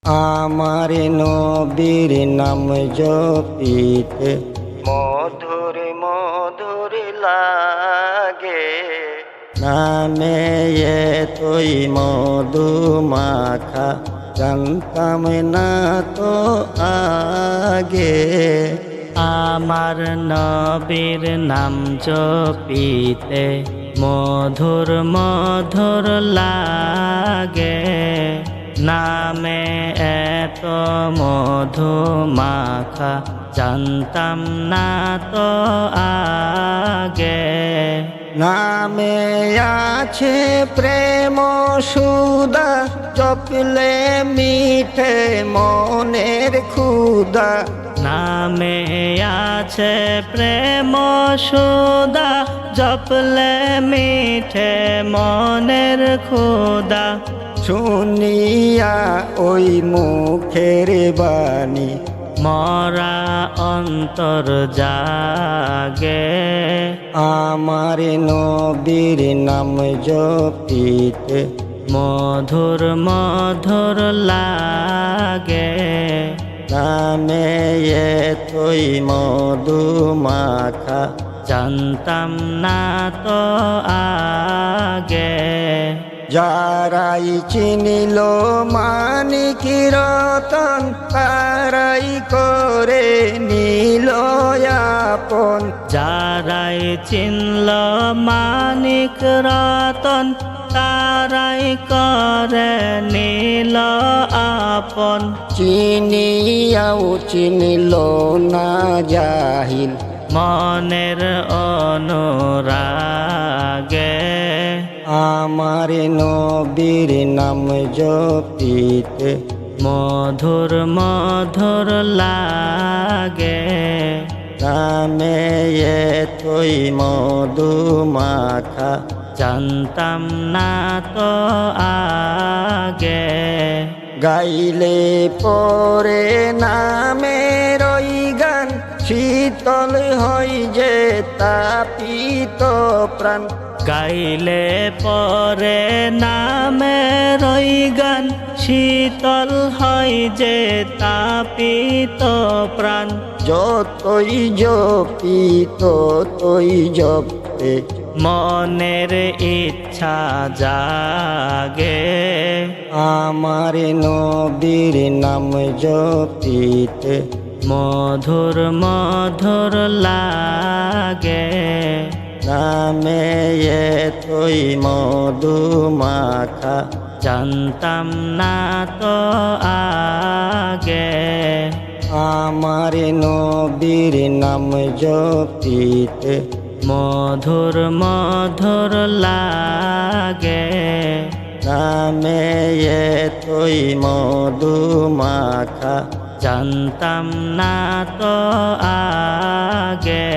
আমার নবীর নাম জপিতে মধুর মধুর লাগে, নামে এতই মধু মাখা জানতাম না তো আগে। আমার নবীর নাম জপিতে মধুর মধুর লাগে, নামে এত মধু মাখা জানতাম না তো আগে। নামে আছে প্রেম সুদা, জপলে মিঠে মনের ক্ষুদা। নামে আছে প্রেম সুদা, জপলে মিঠে মনের ক্ষুদা। শুনিয়া ওই মুখের বাণী মরা অন্তর জাগে, আমার নবীর নাম জপিতে মধুর মধুর লাগে, নামে এতই মধু মাখা জানতাম না তো আগে। যারাই চিনিল মানিক রতন, তারাই করে নিল আপন। যারাই চিনল মানিক রতন, তারাই করে নিল আপন। চিনিয়াও চিনিল না জাহিল, মনের অনুরাগে, আমার নবীর নাম জপিতে মধুর মধুর লাগে, নামে এতই মধু মাখা জানতাম না তো আগে। গাইলে পরে নামের ওই গান, শীতল হই যে তাপিত প্রাণ। গাইলে পরে নামের ওই গান, শীতল হয় যে তাপিত প্রাণ। যতই জপি ততই জপতে মনের ইচ্ছা জাগে, আমার নবীর নাম জপিতে মধুর মধুর লাগে, নামে এতই মধু মাখা জানতাম না তো আগে। আমার নবীর নাম জপিতে মধুর মধুর লাগে, নামে এতই মধু মাখা জানতাম না তো আগে।